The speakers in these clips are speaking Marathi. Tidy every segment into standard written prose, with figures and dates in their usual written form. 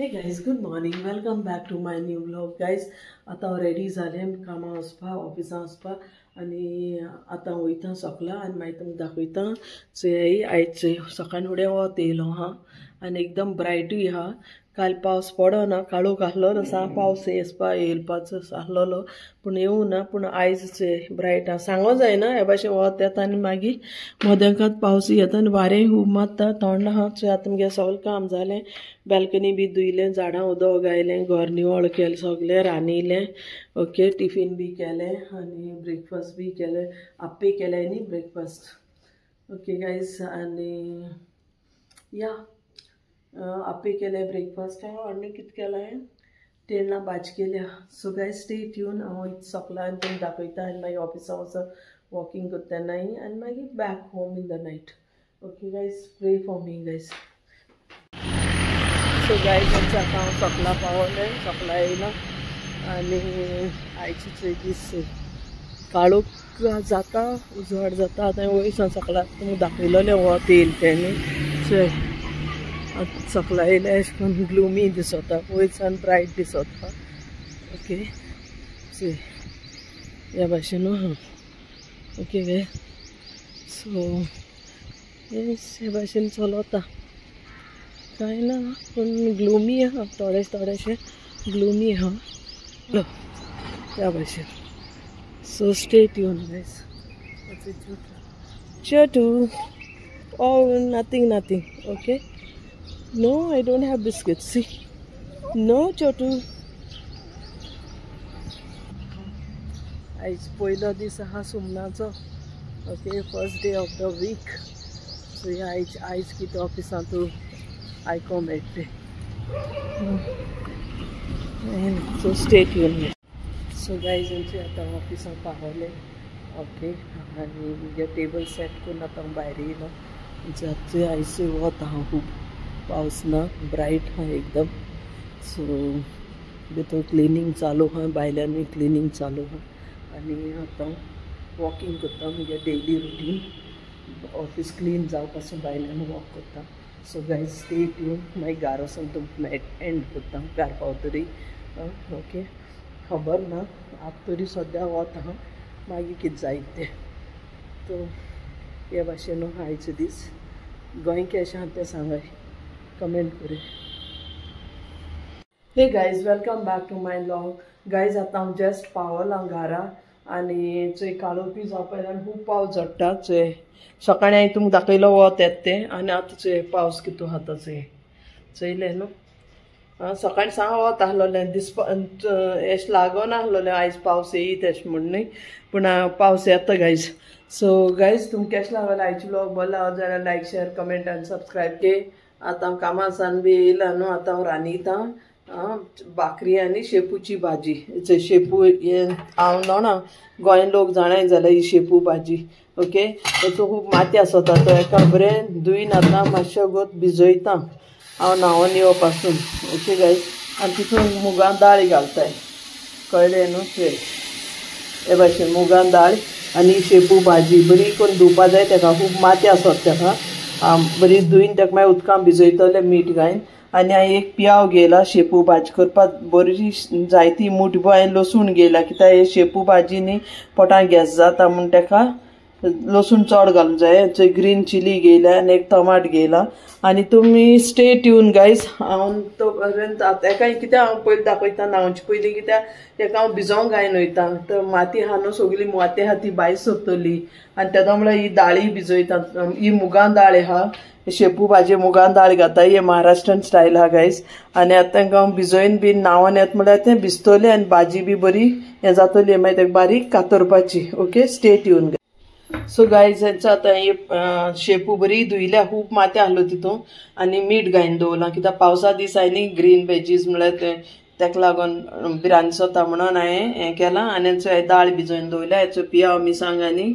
Hey guys, good morning. Welcome back to my new vlog. Guys, आता रेडी जाले कामां वचपा ऑफिसां वचपा आनी आतां वयता सकला आनी मागीर तुमकां दाखयता चोय आयज सकाळी फुडें वत येयलो हा आनी एकदम ब्रायटूय हा. काल पावस पडना काळोख आहलो तसा पावस येवपाचो आहलोलो पूण येवना पूण आयज ब्रायट हा. सांगो जायना हे भाशेन वत येता आनी मागीर मदेंकात पावस येता आनी वारें खूब मारता थंड आहा. आतां मगे सगळें काम जालें, बॅल्कनी बी धुयलें, झाडां उदक घायलें, घर निवळ केलें, सगलें रांदिलें. ओके, टिफीन बी केलें आनी ब्रेकफास्ट बी केलें. आप्पे केलें न्ही ब्रेकफास्ट. ओके गायज, आनी या आप्पे केले ब्रेकफास्ट आनी कितें केलें तेन्ना भाजी केल्या. So guys stay tune. हांव सकला आनी तुमकां दाखयता आनी मागीर ऑफिसां वचून वॉकिंग करता तेन्नाय आनी मागीर back home in the night. Okay guys, pray for me guys. So guys आतां हांव सकला पावलें, सकला येयला आनी आयचे दीस काळोख जाता, उजवाड जाता. आतां वयसान सकला तुमकां दाखयलोलें वत येयलें तें न्ही. सकला येयल्या अशें करून ग्लुमी दिसता, वयसान ब्रायट दिसता. ओके, ह्या भाशेन आहा. ओके गे, सो हे भाशेन चलता, कांय ना पूण ग्लुमी आहा, थोडेशें ग्लुमी आहा त्या भाशेन. So stay tuned guys. Chotu, oh nothing. Okay, no, I don't have biscuits. See, no Chotu. आयज पयलो दीस आहा सुमनाचो. Okay, first day of the week. So आयज कितें ऑफिसांतू आयको मेळटलें. So stay tuned. So guys आतां ऑफिसां पावलें. ओके, आनी म्हगे टेबल सेट करून आतां भायर येयलो. आतां आयज वत आहा, खूब पावस ना, ब्रायट आहा एकदम. सो भितर क्लिनींग चालू आहा, भायल्यानूय क्लिनींग चालू आहा आनी आतां वॉकिंग करता. म्हगे डेली रुटीन ऑफिस क्लीन जावपा पासून भायल्यान वॉक करता. So guys stay tune. मागीर घरा वचून तुमकां एंड करता घरा पावतरी. ओके, खबर ना आतां तरी सद्या वत आहा, मागीर कितें जायत तें. तो हे भाशेन आयचे दीस गोंय केशें आहा तें सांगाय, कमेंट करी. Hey guys, welcome back to my vlog. Guys आतां हांव जस्ट पावलां घरा आनी चोय काळोखूय जावपा आनी खूब पावस झडटा. सकाळीं हांवें तुमकां दाखयलो वत येता तें आनी आतां पावस कितू आहा चयलें न्हू. सकाळीं सांग वत आहलोलें, दिसपा अशें लागोन आहलोलें आयज पावस येयत अशें म्हणून, पूण पावस येता गायज. सो गायज तुमकां केशें लागलें आयचे व्लॉग बरो लागलो जाल्यार लायक, शेअर, कमेंट आनी सबस्क्रायब के. आतां हांव कामां सान बी येयलां न्हू, आतां हांव रांदिता भाकरी आनी शेपूची भाजी. शेपू हांव नोणा गोंय लोक जाणाय जाल्यार ही शेपू भाजी. ओके, हेतू खूब माती आसता, तो एका बरें धुयन आतां मातशें गोत भिजयता हांव न्हांवोन येवपा पासून. ओके गायज, आनी तितून मुगां दाळ घालताय, कळ्ळें न्हू. हे भाशेन मुगां दाळ आनी शेपू भाजी बरी करून धुवपा जाय. तेका खूब माती आसता तेका. बरी धुयन तेका मागीर उदकां भिजयतलें मीठ घायन. आनी हांवें एक पियाव घेयला शेपू भाजी करपाक. बरी जायती मुठभर हांवें लसूण घेयला, कित्याक हे शेपू भाजी न्ही पोटां गॅस जाता म्हूण तेका लसूण चड घालूंक जाय. ग्रीन चिली घेयला आनी एक टमाट घेयला. आनी तुमी स्टे ट्यून गायज. हांव तो पर्यंत एका कित्याक हांव पयलीं दाखयता न्हांवचे पयलीं, कित्याक तेका हांव भिजोवंक घायन वयता. तर माती आहा न्हू, सगळी माती आहा ती भायर सरतली आनी तेदो म्हळ्यार ही दाळी भिजयता. ही मुगां दाळ आहा, शेपू भाजी मुगां दाळ घाता. हे महाराष्ट्रन स्टायल आहा गायज. आनी आतां तांकां हांव भिजोयन बी न्हांवोन येता म्हळ्यार तें भिजतलें आनी भाजी बी बरी हें जातली. मागीर तेका बारीक कातरपाची. Okay, stay tuned. So guys आतां ही शेपू बरी धुयल्या, खूब माती आहलो तितून आनी मीठ घायन दवरलां, कित्याक पावसा दीस हांवें न्ही ग्रीन वेजीस म्हळ्यार तेका लागून भिरांत जाता म्हणून हांवें हें केलां. आनी दाळ भिजोवन दवरल्या, हेचो पियाव मिरसांग आनी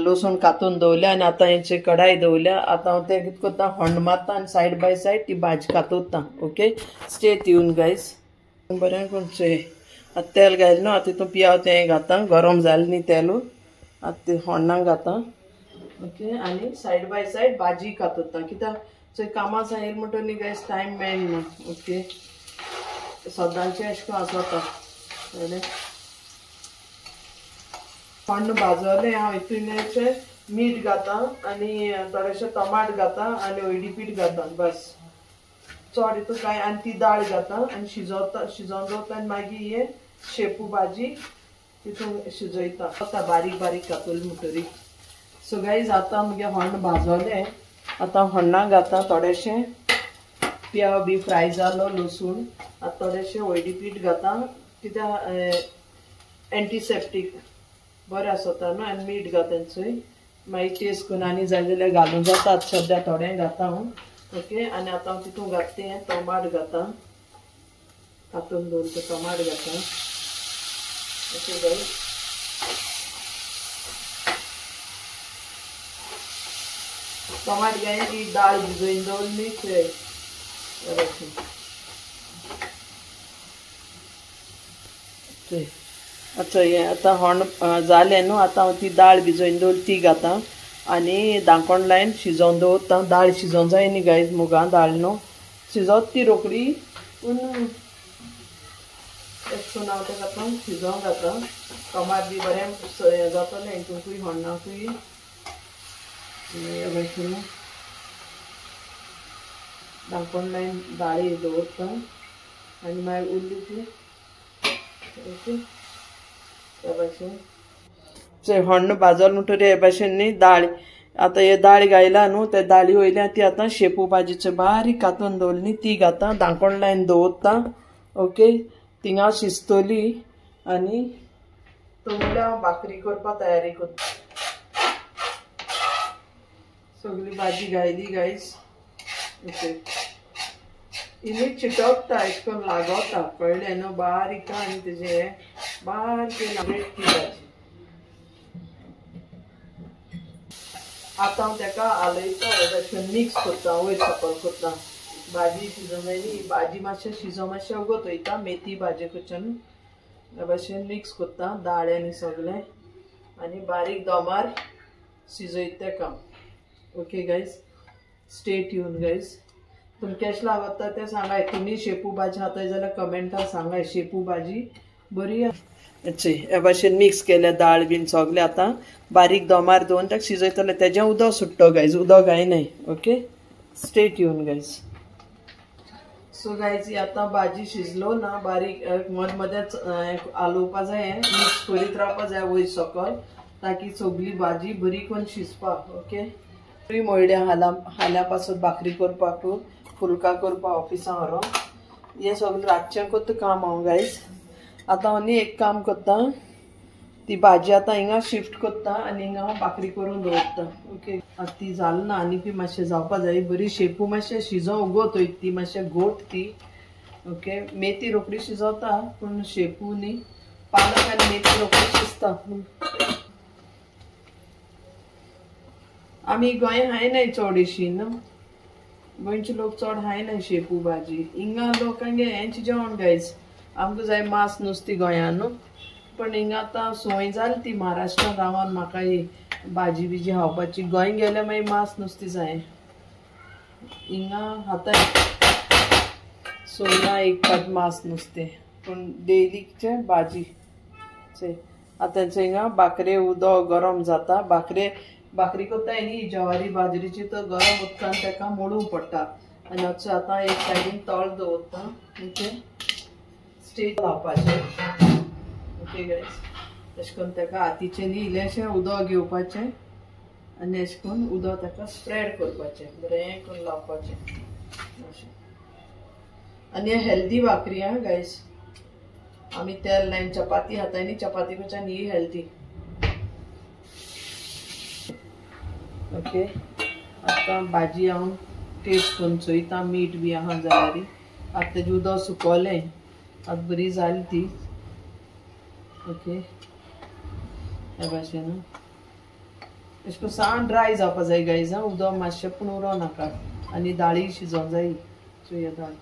लसूण कातून दवरल्या. आनी आतां हेचे कढाई दवरल्या. आतां हांव तें कितें करता, हंड मारता आनी सायड बाय सायड ती भाजी कातोता. Okay, stay tuned guys. बरें करून आतां तेल घायलें न्हू, आतां तितून पियाव तें घाता, गरम जालें न्ही तेलू, आतां ते होण्णाक घाता. ओके, आनी सायड बाय सायड भाजी कातोता, कित्याक चोय कामां येयला म्हणटो न्ही गायज टायम मेळना. ओके सदांचें अशें करून आसता कळ्ळें. हण्ण भाजले हांव हितून मीठ घातां आनी थोडेशें टमाट घातां आनी हळदी पीठ घातां बस. चड हितून कांय आनी ती दाळ घातां आनी शिजोवन दवरता आनी मागीर हे शेपू भाजी तितून शिजयता. आतां बारीक बारीक कातली म्हणटरी. सो गायज आतां मुगे हण्ण भाजले. आतां हण्णाक घातां थोडेशें पियाव बी फ्राय जालो लसूण. आतां थोडेशें हळदी पीठ घातां कित्याक एंटीसेप्टीक बरें आसता न्हू आनी मीठ घातां चोय मागीर टेस्ट करून आनी जाय जाल्यार घालूं जाता. सद्या थोडें घातां हांव. ओके आनी आतां हांव तितून घातलें टमाट घातां. कातून दवरता टमाट घातां. ओके गायज टमाट घायन ही दाळ भिजोवन दवरली थंय अच्छा हे आतां हण्ण जालें न्हू. आतां हांव ती दाळ भिजोवन दवरली ती घातां आनी धांकोण लायन शिजोवन दवरता. दाळ शिजोवंक जाय न्ही गायज मुगा दाळ न्हू शिजोत ती रोखडी पूण अशें करून हांव तेका आतां शिजोवंक घातां. टमाट बी बरें जातलें हितूंकूय हण्णाकूय. अशें धांकोण लायन दाळी दवरता आनी मागीर उरली ती ओके हे भाशेन हण्ण भाजल म्हणटरी हे भाशेन न्ही दाळ. आतां हे दाळ घायला न्हू ते दाळी वयल्यान ती आतां शेपू भाजीचें बारीक कातून दवरली ती घातां धांकोण लायन दवरता. ओके थिंगा शिजतली आनी तोंडल्या हांव भाकरी करपा तयारी करता. सगळी भाजी घायली गायज. ओके इल्ली चिटकता अशें करून लागता कळ्ळें न्हू बारीक आनी तेजें बारीक लागत ती भाजी. आतां हांव तेका आलयता अशें मिक्स करता वयर सकयल करता. भाजी शिजोवंक जाय न्ही भाजी मातशें शिजोवन मातशें उगत वयता मेथी भाजी करच्यान हे भाशेन मिक्स करता दाळ आनी सगळें आनी बारीक दोमार शिजयता तेका. Okay guys stay tuned guys. तुमकां केश लागता तें सांगाय. तुमी शेपू भाजी खाताय जाल्यार कमेंटान सांगाय. शेपू भाजी बरी अच्छे हे भाशेन मिक्स केल्या दाळ बीन सगलें आतां बारीक दोमार दवरून ताका शिजयतलें. तेजें उदक सुट्टो गायज उदक घायनाय. Okay stay tuned guys. So guys आतां भाजी शिजलो ना बारीक मद मदेंच आलोवपा जाय मिक्स करीत रावपा जाय वयर सकयल ताकी सगळी भाजी बरी करून शिजपा. ओके बरी मोयड्या हाल्या पासून भाकरी करपाक फुलका करपा ऑफिसां व्हरोन हें सगळें रातचें करता काम हांव गायज. आतां आनी एक काम करता ती भाजी आतां हिंगा शिफ्ट करता आनी हिंगा हांव भाकरी करून दवरता. ओके आतां ती जाली ना आनी बी मातशें जावपा जाय बरी शेपू मातशें शिजोवन उगत वयता ती मातशें गोट ती. ओके मेथी रोखडी शिजोवता पूण शेपू न्ही पालक आनी मेथी रोखडी शिजता. आमी गोंय हायनाय चडशी न्हू गोंयचे लोक चड हायनाय शेपू भाजी. हिंगा लोकांगे हेंचें जेवण गायज आमकां जाय मास नुस्तें गोंयान न्हू पण हिंगा आतां संवय जाली ती महाराष्ट्रान रावन म्हाका ही भाजी बिजी खावपाची. गोंय गेल्यार मागीर मास नुस्तें जाय. हिंगा खाताय सोयना एक पाट मास नुस्तें पूण डेलीचें भाजी. आतां हिंगा भाकरे उदक गरम जाता भाकरी कोत्ताय न्ही ज्वारी बाजरीची तर गरम उदकान तेका मळूंक पडटा आनी अच्छा आतां एक सायडीन तळ दवरता. ओके स्टेट लावपाचें. ओके गायज अशें करून तेका हातीचें न्ही इल्लेशें उदक घेवपाचें आनी अशें करून उदक तेका स्प्रेड करपाचें बरें करून लावपाचें अशें. आनी हेल्दी भाकरी आं गायज. आमी तेल लायन चपाती खाताय न्ही चपाती कडच्यान ही हेल्दी. ओके आतां भाजी हांव टेस्ट करून चोयता मीठ बी आहा जाल्यार. आतां तेजें उदक सुकोलें आतां बरी जाली ती. ओके हे भाशेन अशें करून साण ड्राय जावपा जाय गायज. उदक मातशें पूण उरो नाका आनी दाळी शिजोवंक जायी. चोय दाळ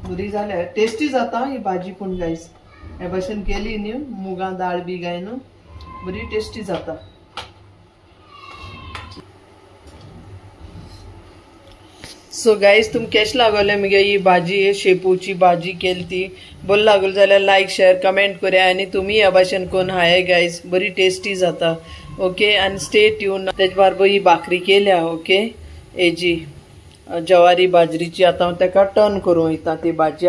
बरी जाल्या टेस्टी जाता ही भाजी पूण गायज हे भाशेन केली न्ही मुगां दाळ बी गायन बरी टेस्टी जाता. सो गाईज तुम केश लागले मगे ही भाजी शेपूची भाजी केली ती बोल लागल जाल्यार लायक शेअर कमेंट करा आणि तुम्ही ह्या भाशेन कोण हाय गाईज बरी टेस्टी जाता ओके आणि स्टे ट्यून तेज बारबर ही भाकरी केल्या ओके हेजी जवारी बाजरीची आता हांव तेका टर्न करूं वयता ती भाजी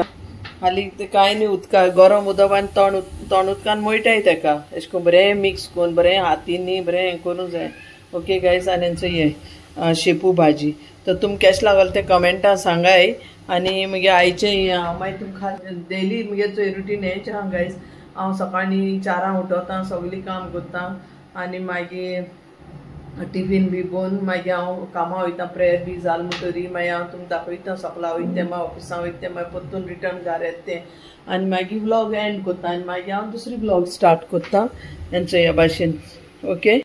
हाली कांय न्ही उदका गरम उदक आनी तण उदकान मळटाय तेका अशें करून बरें मिक्स करून बरें हातींनी बरें हें करूं जाय ओके गाईज आनी हेंचो हें शेपू भाजी तर तुम केश लागल ते कमेंटा सांगाय आणि मगे आयचे मागीर तुमकां डेली मगे चोय रुटीन हेंच आहा गायज हांव सकाळीं 4 उठोता सगळीं काम करता आनी मागीर टिफीन बी घेवन मागीर हांव कामां वयता प्रेयर बी जाल म्हणटरी मागीर हांव तुमकां दाखयता सकाळीं वयता मागीर ऑफिसां वयता मागीर परतून रिटर्न घरा येता आनी मागीर व्लॉग एंड करता आनी मागीर हांव दुसरी व्लॉग स्टार्ट करता हेंचो ह्या भाशेन ओके